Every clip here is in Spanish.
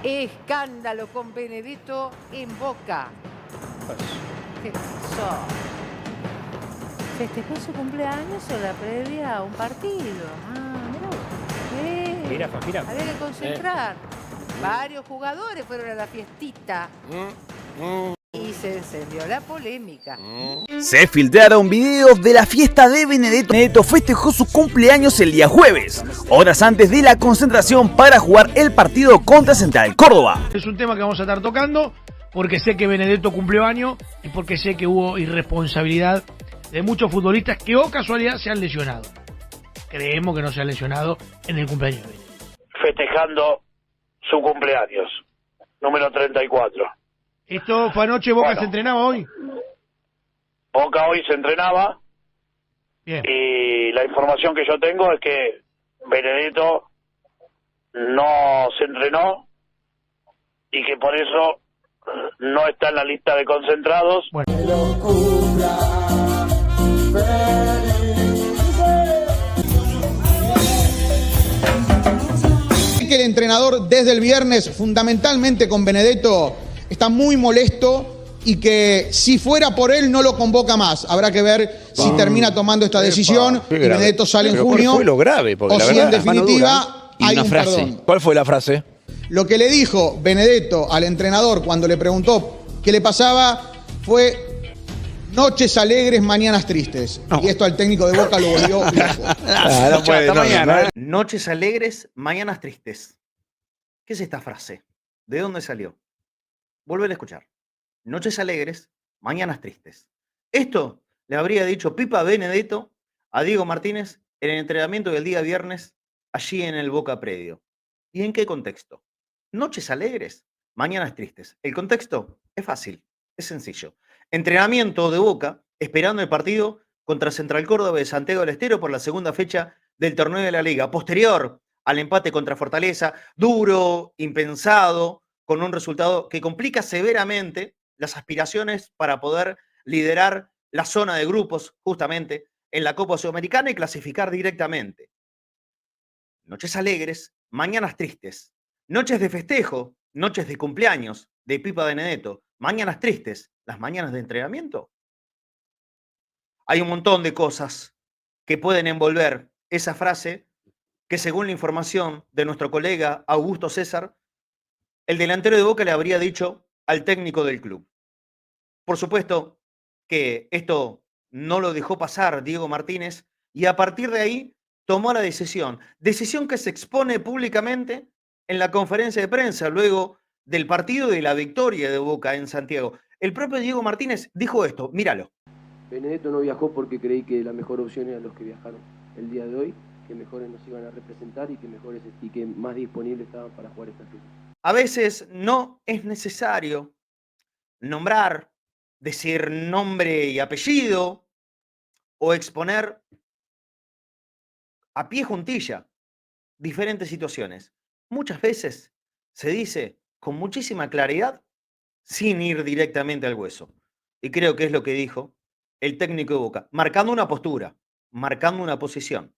Escándalo con Benedetto en Boca. ¿Qué pasó? ¿Festejó su cumpleaños o la previa a un partido? Ah, mirá vos. Jirafa. Había que concentrar. Varios jugadores fueron a la fiestita. Y se encendió la polémica. Se filtraron videos de la fiesta de Benedetto. Benedetto festejó su cumpleaños el día jueves, horas antes de la concentración para jugar el partido contra Central Córdoba. Es un tema que vamos a estar tocando porque sé que Benedetto cumplió año y porque sé que hubo irresponsabilidad de muchos futbolistas que, o casualidad, se han lesionado. Creemos que no se han lesionado en el cumpleaños de Benedetto. Festejando su cumpleaños, número 34. Esto fue anoche, Boca se entrenaba hoy. Boca hoy se entrenaba. Bien. Y la información que yo tengo es que Benedetto no se entrenó y que por eso no está en la lista de concentrados. Bueno. Que el entrenador desde el viernes, fundamentalmente con Benedetto, está muy molesto y que si fuera por él no lo convoca más. Habrá que ver si termina tomando esta decisión y Benedetto sale en junio. Fue lo grave, porque o la si verdad, en definitiva hay un perdón. ¿Cuál fue la frase? Lo que le dijo Benedetto al entrenador cuando le preguntó qué le pasaba fue: noches alegres, mañanas tristes. No. Y esto al técnico de Boca lo volvió loco. Noches alegres, mañanas tristes. ¿Qué es esta frase? ¿De dónde salió? Volver a escuchar. Noches alegres, mañanas tristes. Esto le habría dicho Pipa Benedetto a Diego Martínez en el entrenamiento del día viernes, allí en el Boca Predio. ¿Y en qué contexto? Noches alegres, mañanas tristes. El contexto es fácil, es sencillo. Entrenamiento de Boca, esperando el partido contra Central Córdoba de Santiago del Estero por la segunda fecha del torneo de la Liga. Posterior al empate contra Fortaleza, duro, impensado, con un resultado que complica severamente las aspiraciones para poder liderar la zona de grupos, justamente, en la Copa Sudamericana y clasificar directamente. Noches alegres, mañanas tristes. Noches de festejo, noches de cumpleaños de Pipa Benedetto. Mañanas tristes, las mañanas de entrenamiento. Hay un montón de cosas que pueden envolver esa frase que, según la información de nuestro colega Augusto César, el delantero de Boca le habría dicho al técnico del club. Por supuesto que esto no lo dejó pasar Diego Martínez y a partir de ahí tomó la decisión que se expone públicamente en la conferencia de prensa luego del partido de la victoria de Boca en Santiago. El propio Diego Martínez dijo esto, míralo. Benedetto no viajó porque creí que la mejor opción eran los que viajaron el día de hoy, que mejores nos iban a representar y que más disponibles estaban para jugar esta fecha. A veces no es necesario nombrar, decir nombre y apellido o exponer a pie juntilla diferentes situaciones. Muchas veces se dice con muchísima claridad sin ir directamente al hueso. Y creo que es lo que dijo el técnico de Boca, marcando una postura, marcando una posición.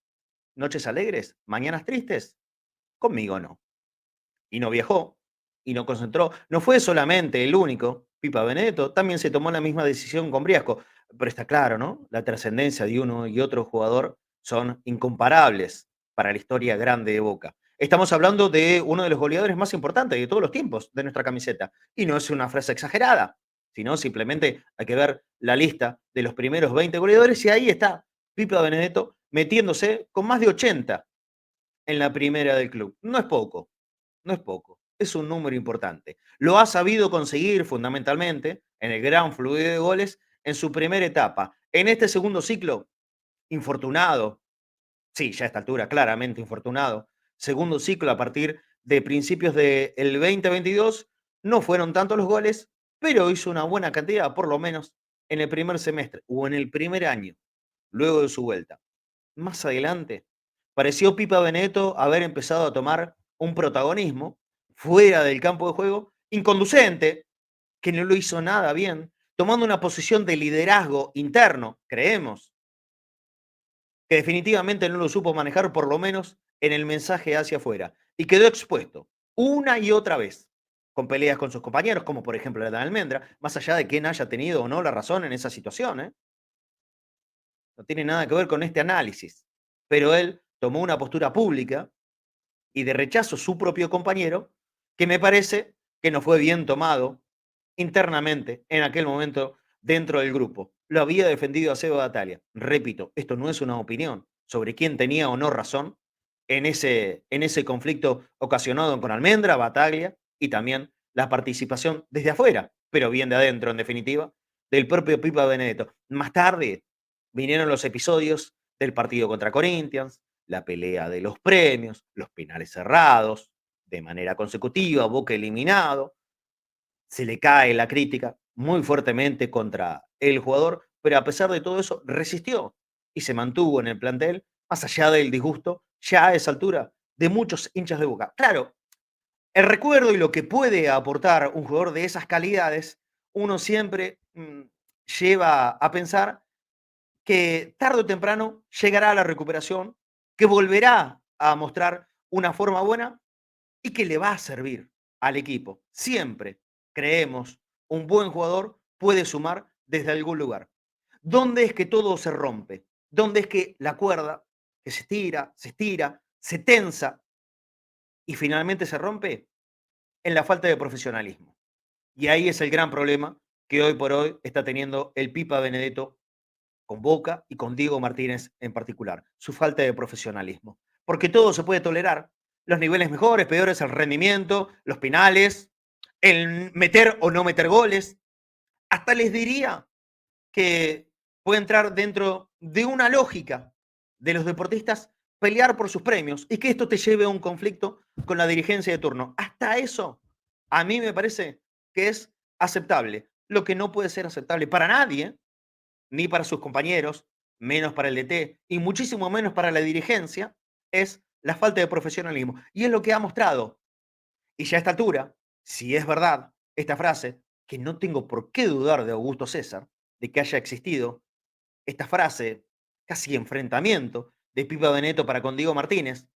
Noches alegres, mañanas tristes, conmigo no. Y no viajó, y no concentró. No fue solamente el único, Pipa Benedetto, también se tomó la misma decisión con Briasco. Pero está claro, ¿no? La trascendencia de uno y otro jugador son incomparables para la historia grande de Boca. Estamos hablando de uno de los goleadores más importantes de todos los tiempos de nuestra camiseta. Y no es una frase exagerada, sino simplemente hay que ver la lista de los primeros 20 goleadores y ahí está Pipa Benedetto metiéndose con más de 80 en la primera del club. No es poco. No es poco, es un número importante. Lo ha sabido conseguir fundamentalmente en el gran fluido de goles en su primera etapa. En este segundo ciclo, infortunado, sí, ya a esta altura claramente infortunado, segundo ciclo a partir de principios del 2022, no fueron tantos los goles, pero hizo una buena cantidad, por lo menos en el primer semestre o en el primer año, luego de su vuelta. Más adelante, pareció Pipa Benedetto haber empezado a tomar un protagonismo fuera del campo de juego, inconducente, que no lo hizo nada bien, tomando una posición de liderazgo interno, creemos, que definitivamente no lo supo manejar, por lo menos en el mensaje hacia afuera, y quedó expuesto una y otra vez con peleas con sus compañeros, como por ejemplo la de Almendra, más allá de quién haya tenido o no la razón en esa situación, ¿eh? No tiene nada que ver con este análisis. Pero él tomó una postura pública y de rechazo a su propio compañero, que me parece que no fue bien tomado internamente en aquel momento dentro del grupo. Lo había defendido a Seba Battaglia. Repito, esto no es una opinión sobre quién tenía o no razón en ese conflicto ocasionado con Almendra, Battaglia y también la participación desde afuera, pero bien de adentro en definitiva, del propio Pipa Benedetto. Más tarde vinieron los episodios del partido contra Corinthians, la pelea de los premios, los penales cerrados, de manera consecutiva, Boca eliminado, se le cae la crítica muy fuertemente contra el jugador, pero a pesar de todo eso resistió y se mantuvo en el plantel, más allá del disgusto, ya a esa altura, de muchos hinchas de Boca. Claro, el recuerdo y lo que puede aportar un jugador de esas calidades, uno siempre lleva a pensar que tarde o temprano llegará la recuperación, que volverá a mostrar una forma buena y que le va a servir al equipo. Siempre creemos un buen jugador puede sumar desde algún lugar. ¿Dónde es que todo se rompe? ¿Dónde es que la cuerda que se estira, se tensa y finalmente se rompe? En la falta de profesionalismo. Y ahí es el gran problema que hoy por hoy está teniendo el Pipa Benedetto con Boca y con Diego Martínez en particular, su falta de profesionalismo. Porque todo se puede tolerar, los niveles mejores, peores, el rendimiento, los penales, el meter o no meter goles. Hasta les diría que puede entrar dentro de una lógica de los deportistas pelear por sus premios y que esto te lleve a un conflicto con la dirigencia de turno. Hasta eso, a mí me parece que es aceptable. Lo que no puede ser aceptable para nadie, ni para sus compañeros, menos para el DT y muchísimo menos para la dirigencia, es la falta de profesionalismo. Y es lo que ha mostrado. Y ya a esta altura, si es verdad esta frase, que no tengo por qué dudar de Augusto César, de que haya existido esta frase, casi enfrentamiento, de Pipa Benedetto para con Diego Martínez,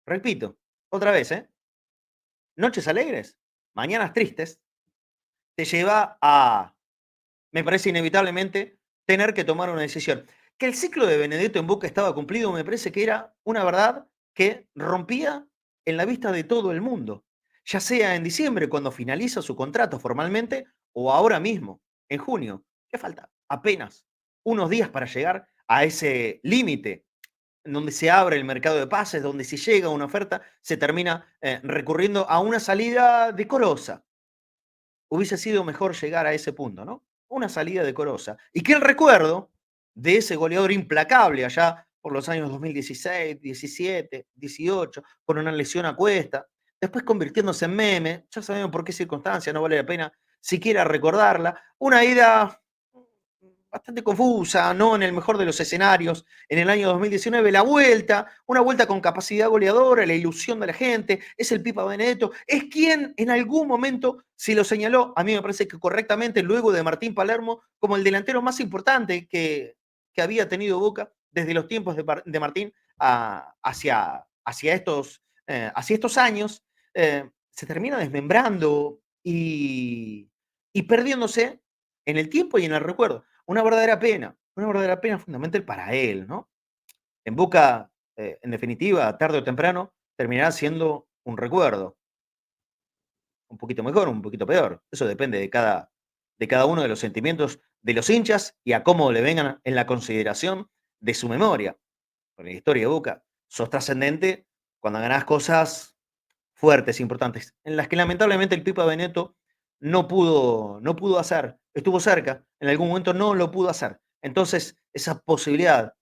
repito, otra vez, noches alegres, mañanas tristes, te lleva a, me parece inevitablemente, tener que tomar una decisión. Que el ciclo de Benedetto en Boca estaba cumplido, me parece que era una verdad que rompía en la vista de todo el mundo, ya sea en diciembre cuando finaliza su contrato formalmente o ahora mismo, en junio. ¿Qué falta? Apenas unos días para llegar a ese límite en donde se abre el mercado de pases, donde si llega una oferta se termina recurriendo a una salida decorosa. Hubiese sido mejor llegar a ese punto, ¿no? Una salida decorosa. Y que el recuerdo de ese goleador implacable allá por los años 2016, 17, 18, con una lesión a cuesta, después convirtiéndose en meme, ya sabemos por qué circunstancia, no vale la pena siquiera recordarla, una ida bastante confusa, no en el mejor de los escenarios, en el año 2019, la vuelta, una vuelta con capacidad goleadora, la ilusión de la gente, es el Pipa Benedetto, es quien en algún momento se lo señaló, a mí me parece que correctamente, luego de Martín Palermo, como el delantero más importante que había tenido Boca desde los tiempos de Martín hacia estos años, se termina desmembrando y perdiéndose en el tiempo y en el recuerdo. Una verdadera pena fundamental para él, ¿no? En Boca, en definitiva, tarde o temprano, terminará siendo un recuerdo. Un poquito mejor, un poquito peor. Eso depende de cada uno de los sentimientos de los hinchas y a cómo le vengan en la consideración de su memoria. Porque la historia de Boca sos trascendente cuando ganás cosas fuertes, importantes, en las que lamentablemente el Pipa Benedetto no pudo hacer, estuvo cerca, en algún momento no lo pudo hacer. Entonces, esa posibilidad,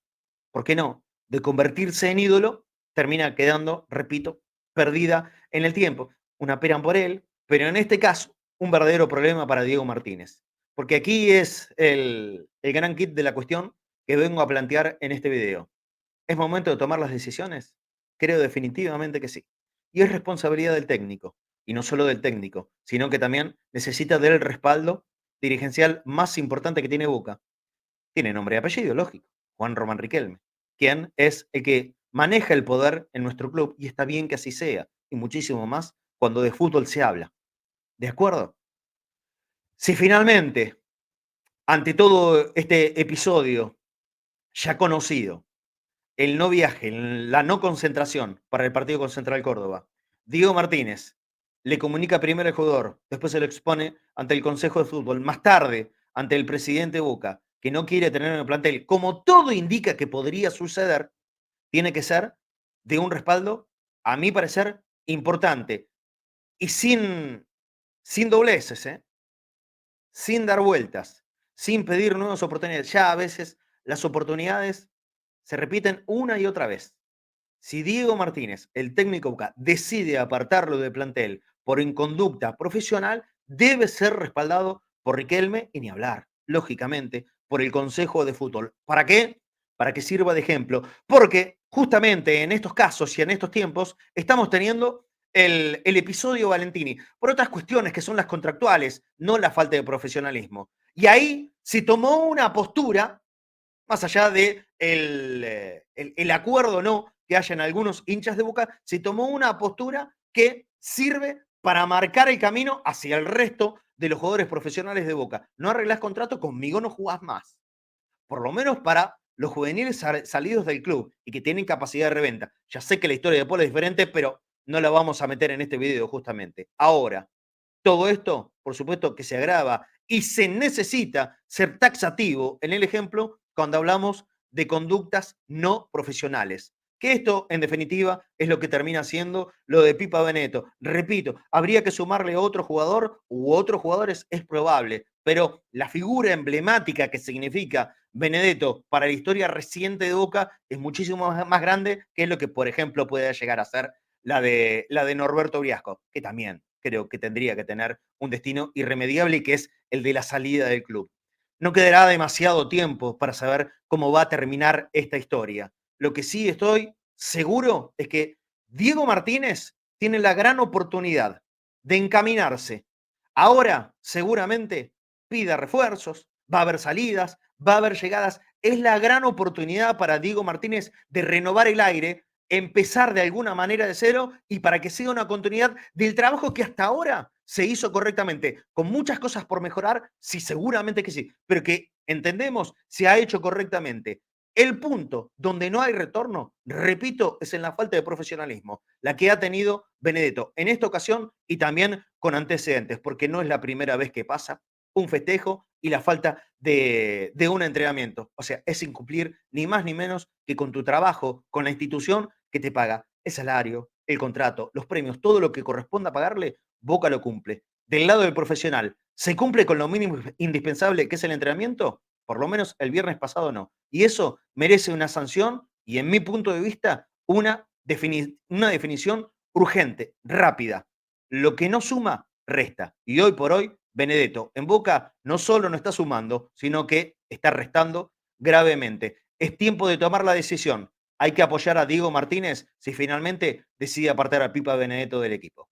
¿por qué no?, de convertirse en ídolo, termina quedando, repito, perdida en el tiempo. Una pena por él, pero en este caso, un verdadero problema para Diego Martínez. Porque aquí es el gran kit de la cuestión que vengo a plantear en este video. ¿Es momento de tomar las decisiones? Creo definitivamente que sí. Y es responsabilidad del técnico. Y no solo del técnico, sino que también necesita del respaldo dirigencial más importante que tiene Boca. Tiene nombre y apellido, lógico. Juan Román Riquelme, quien es el que maneja el poder en nuestro club y está bien que así sea. Y muchísimo más cuando de fútbol se habla. ¿De acuerdo? Si finalmente, ante todo este episodio ya conocido, el no viaje, la no concentración para el partido con Central Córdoba, Diego Martínez le comunica primero al jugador, después se lo expone ante el Consejo de Fútbol, más tarde ante el presidente Boca, que no quiere tener en el plantel, como todo indica que podría suceder, tiene que ser de un respaldo, a mi parecer, importante y sin dobleces, sin dar vueltas, sin pedir nuevas oportunidades. Ya a veces las oportunidades se repiten una y otra vez. Si Diego Martínez, el técnico Boca, decide apartarlo del plantel por inconducta profesional, debe ser respaldado por Riquelme y ni hablar, lógicamente, por el Consejo de Fútbol. ¿Para qué? Para que sirva de ejemplo. Porque justamente en estos casos y en estos tiempos estamos teniendo el episodio Valentini por otras cuestiones que son las contractuales, no la falta de profesionalismo. Y ahí se tomó una postura, más allá de el acuerdo o no que haya en algunos hinchas de Boca, se tomó una postura que sirve para marcar el camino hacia el resto de los jugadores profesionales de Boca. No arreglás contrato, conmigo no jugás más. Por lo menos para los juveniles salidos del club y que tienen capacidad de reventa. Ya sé que la historia de Paul es diferente, pero no la vamos a meter en este video justamente. Ahora, todo esto, por supuesto, que se agrava y se necesita ser taxativo en el ejemplo cuando hablamos de conductas no profesionales. Que esto, en definitiva, es lo que termina siendo lo de Pipa Benedetto. Repito, habría que sumarle otro jugador u otros jugadores, es probable, pero la figura emblemática que significa Benedetto para la historia reciente de Boca es muchísimo más grande que es lo que, por ejemplo, puede llegar a ser la de Norberto Briasco, que también creo que tendría que tener un destino irremediable y que es el de la salida del club. No quedará demasiado tiempo para saber cómo va a terminar esta historia. Lo que sí estoy seguro es que Diego Martínez tiene la gran oportunidad de encaminarse. Ahora, seguramente, pida refuerzos, va a haber salidas, va a haber llegadas. Es la gran oportunidad para Diego Martínez de renovar el aire, empezar de alguna manera de cero y para que sea una continuidad del trabajo que hasta ahora se hizo correctamente, con muchas cosas por mejorar, sí, seguramente que sí, pero que entendemos se ha hecho correctamente. El punto donde no hay retorno, repito, es en la falta de profesionalismo, la que ha tenido Benedetto en esta ocasión y también con antecedentes, porque no es la primera vez que pasa un festejo y la falta de un entrenamiento. O sea, es incumplir ni más ni menos que con tu trabajo, con la institución que te paga el salario, el contrato, los premios, todo lo que corresponda pagarle, Boca lo cumple. Del lado del profesional, ¿se cumple con lo mínimo indispensable que es el entrenamiento? Por lo menos el viernes pasado no. Y eso merece una sanción y, en mi punto de vista, una definición urgente, rápida. Lo que no suma, resta. Y hoy por hoy, Benedetto en Boca no solo no está sumando, sino que está restando gravemente. Es tiempo de tomar la decisión. Hay que apoyar a Diego Martínez si finalmente decide apartar a Pipa Benedetto del equipo.